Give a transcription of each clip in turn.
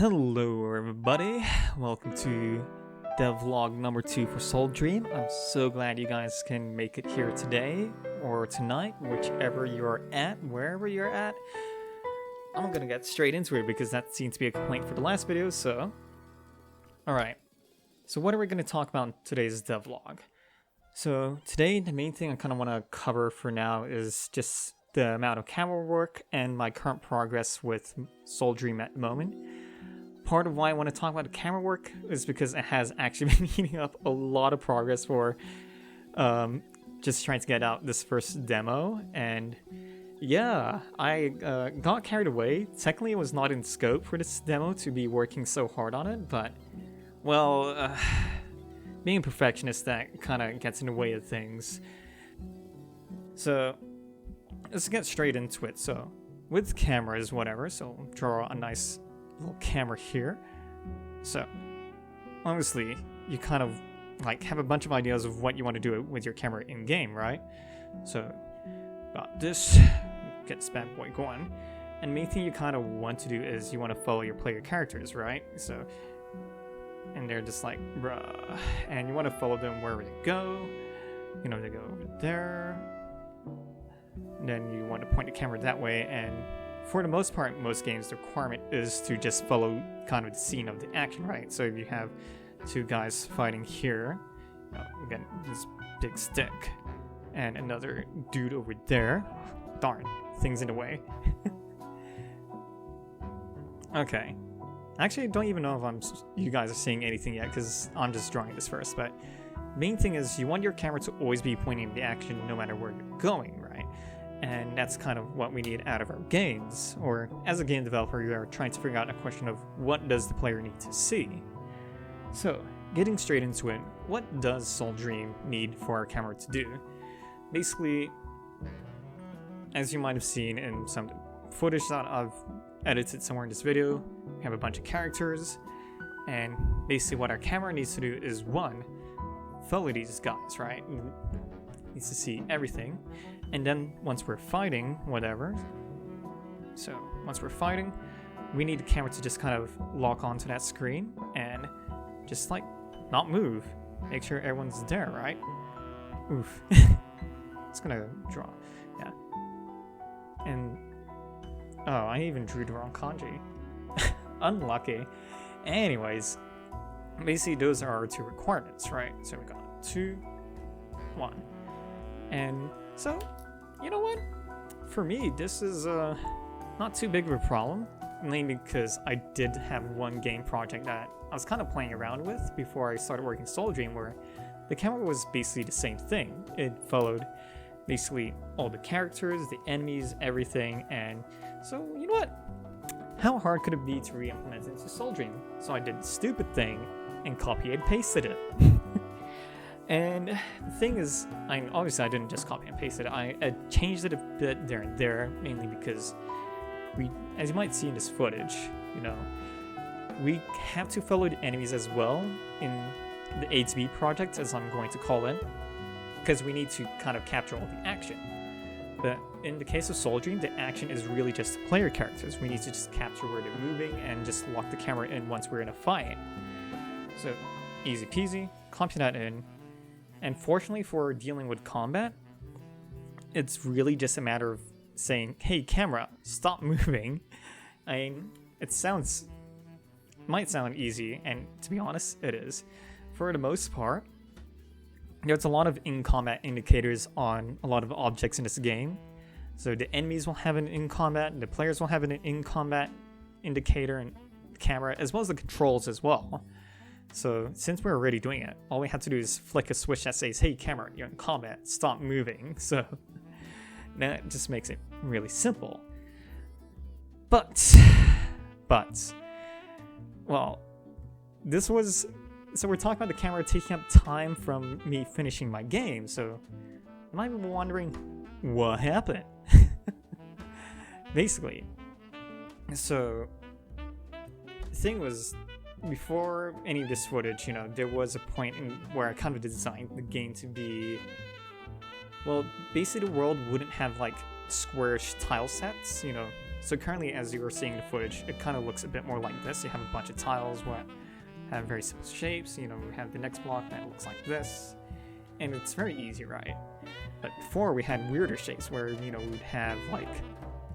Hello everybody, welcome to devlog number 2 for Soul Dream. I'm so glad you guys can make it here today or tonight, whichever you're at, wherever you're at. I'm gonna get straight into it because that seems to be a complaint for the last video, so... Alright, so what are we gonna talk about in today's devlog? So today, the main thing I kind of want to cover for now is just the amount of camera work and my current progress with Soul Dream at the moment. Part of why I want to talk about the camera work is because it has actually been eating up a lot of progress for just trying to get out this first demo, and yeah, I got carried away. Technically it was not in scope for this demo to be working so hard on it, but well, being a perfectionist, that kind of gets in the way of things. So let's get straight into it. So with cameras, whatever, so draw a nice little camera here. So obviously you kind of like have a bunch of ideas of what you want to do with your camera in game, right? So got this, get spam boy going, and the main thing you kind of want to do is you want to follow your player characters, right? So and they're just like bruh, and you want to follow them wherever they go. You know, they go over there, and then you want to point the camera that way, and for the most part, most games, the requirement is to just follow kind of the scene of the action, right? So if you have two guys fighting here, again, this big stick, and another dude over there, darn, things in the way. Okay, actually, I don't even know if you guys are seeing anything yet, because I'm just drawing this first, but main thing is you want your camera to always be pointing the action no matter where you're going, right? And that's kind of what we need out of our games, or as a game developer, you are trying to figure out a question of what does the player need to see. So, getting straight into it, what does Soul Dream need for our camera to do? Basically, as you might have seen in some footage that I've edited somewhere in this video, we have a bunch of characters, and basically what our camera needs to do is, one, follow these guys, right? It needs to see everything. And then once we're fighting, whatever, so once we're fighting, we need the camera to just kind of lock onto that screen and just like not move. Make sure everyone's there, right? Oof. It's gonna draw, yeah. And, oh, I even drew the wrong kanji. Unlucky. Anyways, basically those are our two requirements, right? So we got 2, 1. And so, you know what? For me, this is not too big of a problem, mainly because I did have one game project that I was kind of playing around with before I started working Soul Dream, where the camera was basically the same thing. It followed basically all the characters, the enemies, everything, and so, you know what? How hard could it be to re-implement it into Soul Dream? So I did the stupid thing and copied and pasted it. And the thing is, obviously I didn't just copy and paste it, I changed it a bit there and there, mainly because as you might see in this footage, you know, we have to follow the enemies as well in the A to B project, as I'm going to call it, because we need to kind of capture all the action. But in the case of Soul Dream, the action is really just the player characters. We need to just capture where they're moving and just lock the camera in once we're in a fight. So, easy peasy, copy that in. And fortunately for dealing with combat, it's really just a matter of saying, hey camera, stop moving. I mean, it might sound easy, and to be honest, it is. For the most part, there's a lot of in-combat indicators on a lot of objects in this game. So the enemies will have an in-combat, the players will have an in-combat indicator and camera, as well as the controls as well. So since we're already doing it, all we have to do is flick a switch that says, hey camera, you're in combat, stop moving. So that just makes it really simple. But, well, so we're talking about the camera taking up time from me finishing my game, so you might be wondering, what happened? Basically, so the thing was, before any of this footage, you know, there was a point where I kind of designed the game to be, well, basically the world wouldn't have like squarish tile sets, you know, So currently, as you are seeing the footage, it kind of looks a bit more like this. You have a bunch of tiles what have very simple shapes. You know, we have the next block that looks like this, and it's very easy, right? But before we had weirder shapes where, you know, we'd have like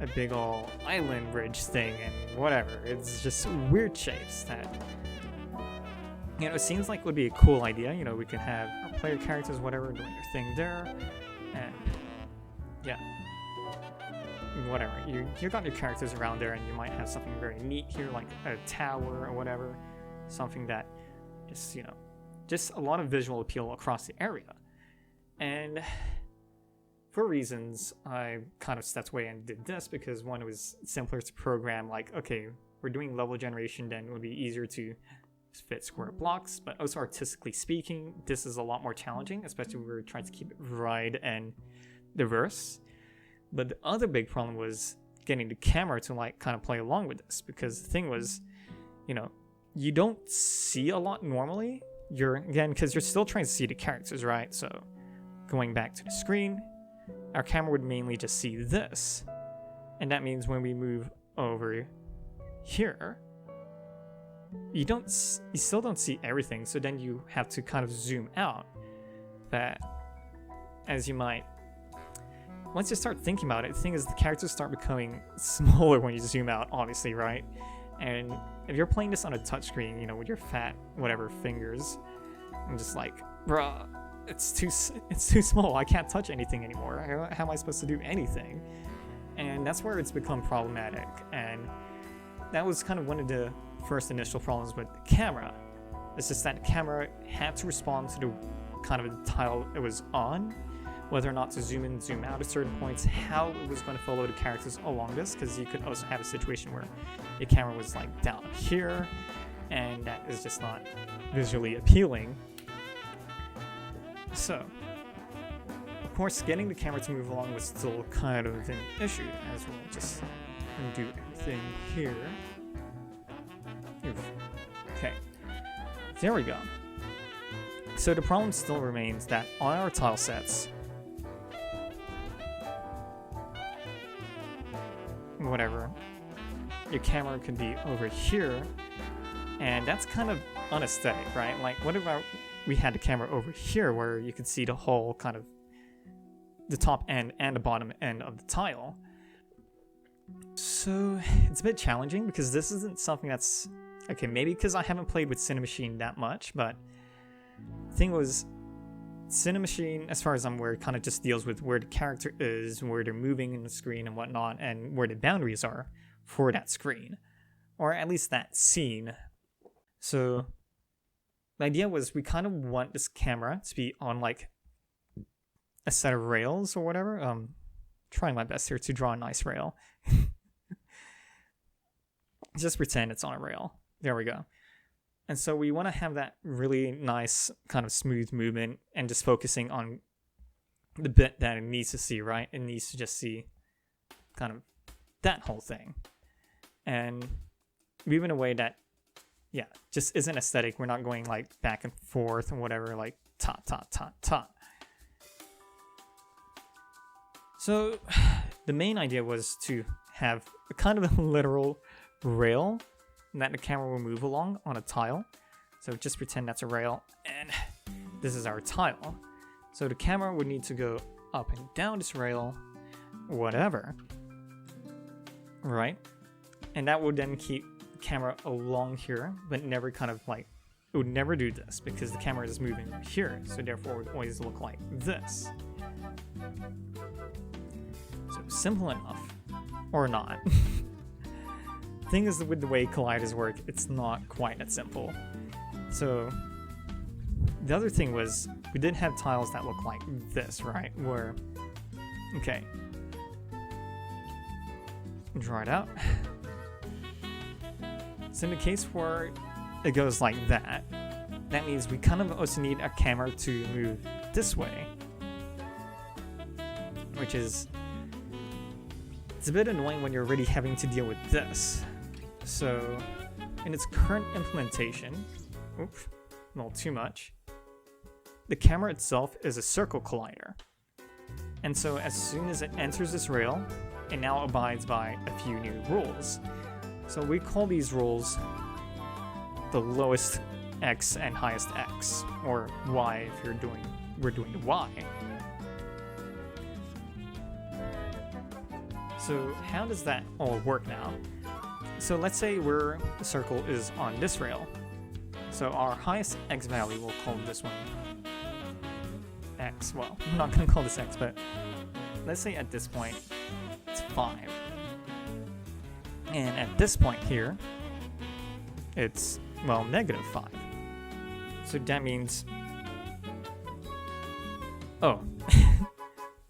a big ol' island ridge thing and whatever. It's just weird shapes that, you know, it seems like would be a cool idea. You know, we could have our player characters, whatever, doing their thing there, and yeah, whatever. You got your characters around there, and you might have something very neat here, like a tower or whatever, something that just, you know, just a lot of visual appeal across the area. And for reasons, I kind of stepped away and did this because one, it was simpler to program, like, okay, we're doing level generation, then it would be easier to fit square blocks, but also artistically speaking, this is a lot more challenging, especially when we're trying to keep it varied and diverse. But the other big problem was getting the camera to like kind of play along with this, because the thing was, you know, you don't see a lot normally. Because you're still trying to see the characters, right? So going back to the screen, our camera would mainly just see this. And that means when we move over here, you still don't see everything. So then you have to kind of zoom out. But as you might, once you start thinking about it, the thing is the characters start becoming smaller when you zoom out, obviously, right? And if you're playing this on a touchscreen, you know, with your fat whatever fingers, I'm just like, bruh, it's too small. I can't touch anything anymore. How am I supposed to do anything? And that's where it's become problematic. And that was kind of one of the first initial problems with the camera. It's just that the camera had to respond to the kind of the tile it was on, whether or not to zoom in, zoom out at certain points, how it was going to follow the characters along this, because you could also have a situation where the camera was like down here, and that is just not visually appealing. So, of course, getting the camera to move along was still kind of an issue, as we'll just undo everything here. Oof. Okay, there we go. So the problem still remains that on our tile sets, whatever, your camera could be over here, and that's kind of unaesthetic, right? Like, what about we had the camera over here where you could see the whole kind of the top end and the bottom end of the tile? So it's a bit challenging because this isn't something that's, okay, maybe because I haven't played with Cinemachine that much, but the thing was, Cinemachine, as far as I'm aware, kind of just deals with where the character is, where they're moving in the screen and whatnot, and where the boundaries are for that screen, or at least that scene. So the idea was we kind of want this camera to be on like a set of rails or whatever. Trying my best here to draw a nice rail. Just pretend it's on a rail. There we go. And so we want to have that really nice kind of smooth movement and just focusing on the bit that it needs to see, right? It needs to just see kind of that whole thing. And move in a way that, yeah, just isn't aesthetic. We're not going like back and forth and whatever, like ta, ta, ta, ta. So the main idea was to have a kind of a literal rail that the camera will move along on a tile. So just pretend that's a rail, and this is our tile. So the camera would need to go up and down this rail, whatever, right? And that would then keep the camera along here, but never kind of like, it would never do this because the camera is moving here, so therefore it would always look like this. So simple enough, or not. Thing is, with the way colliders work, it's not quite that simple. So the other thing was we did have tiles that look like this, right? Where, okay, draw it out. So in the case where it goes like that, that means we kind of also need our camera to move this way, which is, it's a bit annoying when you're already having to deal with this. So in its current implementation, oops, a little too much, the camera itself is a circle collider. And so as soon as it enters this rail, it now abides by a few new rules. So we call these rules the lowest x and highest x, or y if we're doing the y. So how does that all work now? So let's say the circle is on this rail. So our highest x value, we'll call this one x. Well, I'm not going to call this x, but let's say at this point it's 5. And at this point here, it's, well, negative 5. So that means, oh,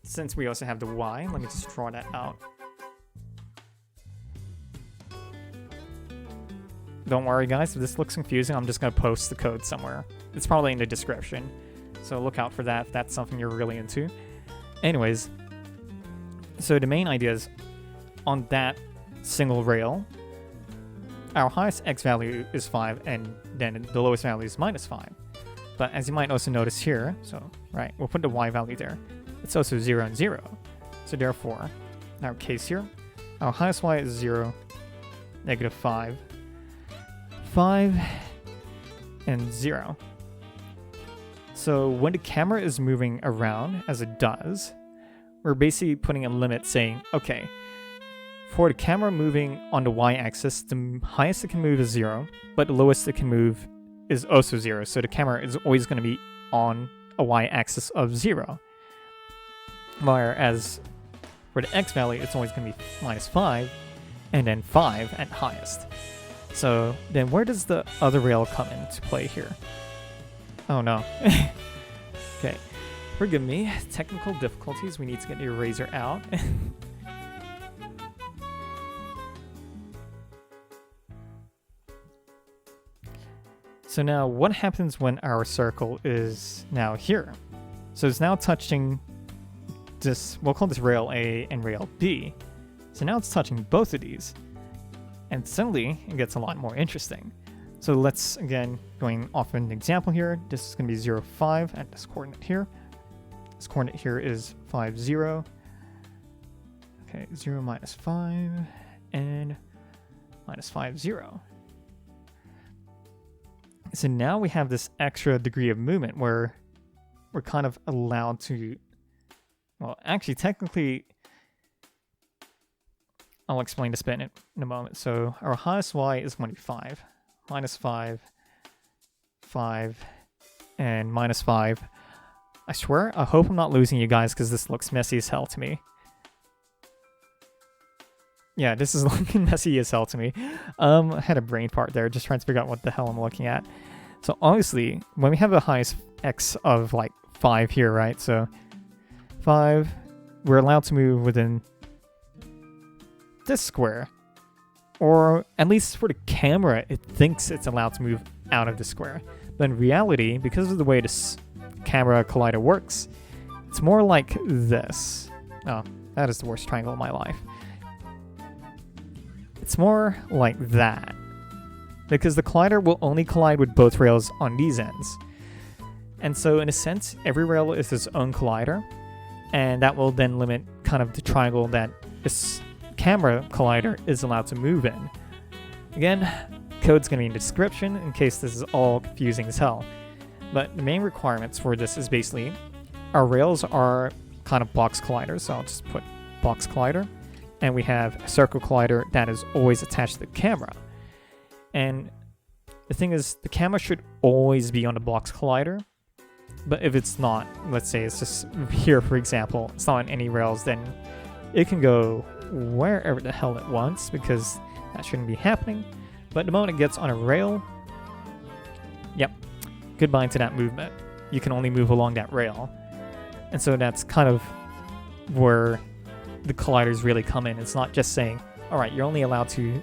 since we also have the y, let me just draw that out. Don't worry guys, if this looks confusing, I'm just going to post the code somewhere. It's probably in the description, so look out for that if that's something you're really into. Anyways, so the main idea is, on that single rail, our highest x value is 5, and then the lowest value is minus 5. But as you might also notice here, so, right, we'll put the y value there. It's also 0 and 0. So therefore, in our case here, our highest y is 0, negative 5, 5, and 0. So when the camera is moving around, as it does, we're basically putting a limit saying, okay, for the camera moving on the y-axis, the highest it can move is 0, but the lowest it can move is also 0. So the camera is always going to be on a y-axis of 0. Whereas for the x value, it's always going to be minus 5, and then 5 at highest. So then where does the other rail come into play here? Oh no. Okay, forgive me. Technical difficulties. We need to get the eraser out. So now what happens when our circle is now here? So it's now touching this, we'll call this rail A and rail B. So now it's touching both of these. And suddenly it gets a lot more interesting. So let's, again, going off an example here, this is going to be 0, 5 at this coordinate here. This coordinate here is 5, 0. Okay, 0, minus 5, and minus 5, 0. So now we have this extra degree of movement where we're kind of allowed to, well, actually, technically, I'll explain this bit in a moment. So our highest y is going to be 5, minus 5, 5, and minus 5. I swear, I hope I'm not losing you guys because this looks messy as hell to me. Yeah, this is looking messy as hell to me. I had a brain fart there, just trying to figure out what the hell I'm looking at. So obviously, when we have a highest x of like 5 here, right? So 5, we're allowed to move within this square, or at least for the camera it thinks it's allowed to move out of the square, but in reality, because of the way this camera collider works, it's more like this. Oh, that is the worst triangle of my life. It's more like that, because the collider will only collide with both rails on these ends, and so in a sense every rail is its own collider, and that will then limit kind of the triangle that this camera collider is allowed to move in. Again, code's going to be in the description in case this is all confusing as hell. But the main requirements for this is basically our rails are kind of box colliders, so I'll just put box collider, and we have a circle collider that is always attached to the camera. And the thing is, the camera should always be on the box collider, but if it's not, let's say it's just here for example, it's not on any rails, then it can go wherever the hell it wants, because that shouldn't be happening. But the moment it gets on a rail, yep, goodbye to that movement. You can only move along that rail. And so that's kind of where the colliders really come in. It's not just saying, all right, you're only allowed to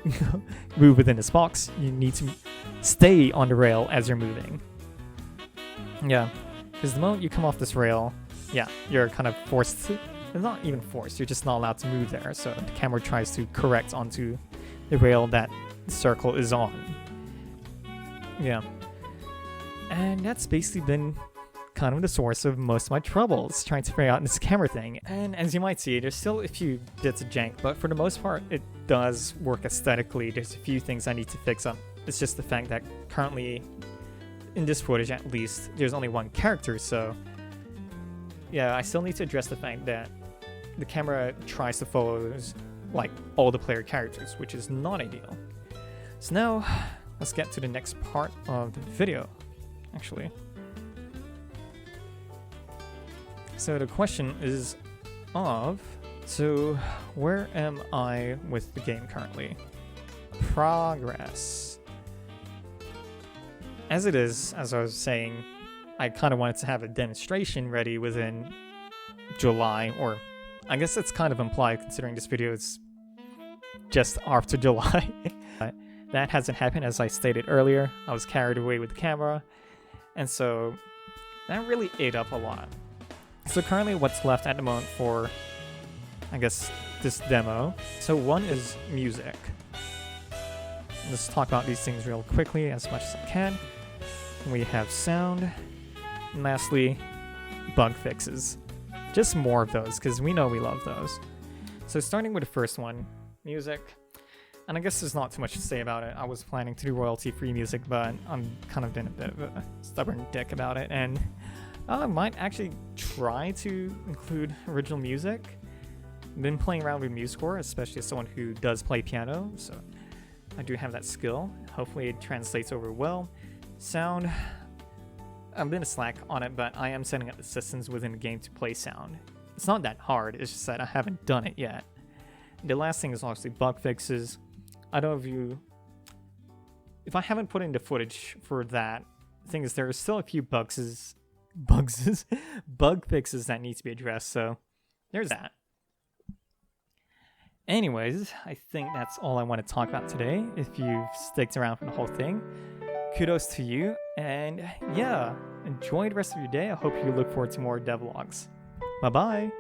move within this box. You need to stay on the rail as you're moving. Yeah, because the moment you come off this rail, yeah, you're kind of forced to, not even forced, you're just not allowed to move there. So the camera tries to correct onto the rail that the circle is on. Yeah. And that's basically been kind of the source of most of my troubles trying to figure out this camera thing. And as you might see, there's still a few bits of jank, but for the most part, it does work aesthetically. There's a few things I need to fix up. It's just the fact that currently, in this footage at least, there's only one character, so yeah, I still need to address the fact that the camera tries to follow like all the player characters, which is not ideal. So now, let's get to the next part of the video, actually. So the question is so where am I with the game currently? Progress. As it is, as I was saying, I kind of wanted to have a demonstration ready within July, or I guess it's kind of implied considering this video is just after July. But that hasn't happened, as I stated earlier. I was carried away with the camera, and so that really ate up a lot. So currently what's left at the moment for, I guess, this demo. So one is music. Let's talk about these things real quickly as much as I can. We have sound, and lastly, bug fixes. Just more of those, because we know we love those. So starting with the first one, music. And I guess there's not too much to say about it. I was planning to do royalty-free music, but I'm kind of been a bit of a stubborn dick about it, and I might actually try to include original music. I've been playing around with MuseScore, especially as someone who does play piano, so I do have that skill. Hopefully it translates over well. Sound, I'm gonna slack on it, but I am setting up the systems within the game to play sound. It's not that hard, it's just that I haven't done it yet. The last thing is obviously bug fixes. I don't know if I haven't put in the footage for that. The thing is, there are still a few bug fixes that need to be addressed, so there's that. Anyways, I think that's all I want to talk about today. If you've sticked around for the whole thing, kudos to you, and yeah, enjoy the rest of your day. I hope you look forward to more devlogs. Bye-bye!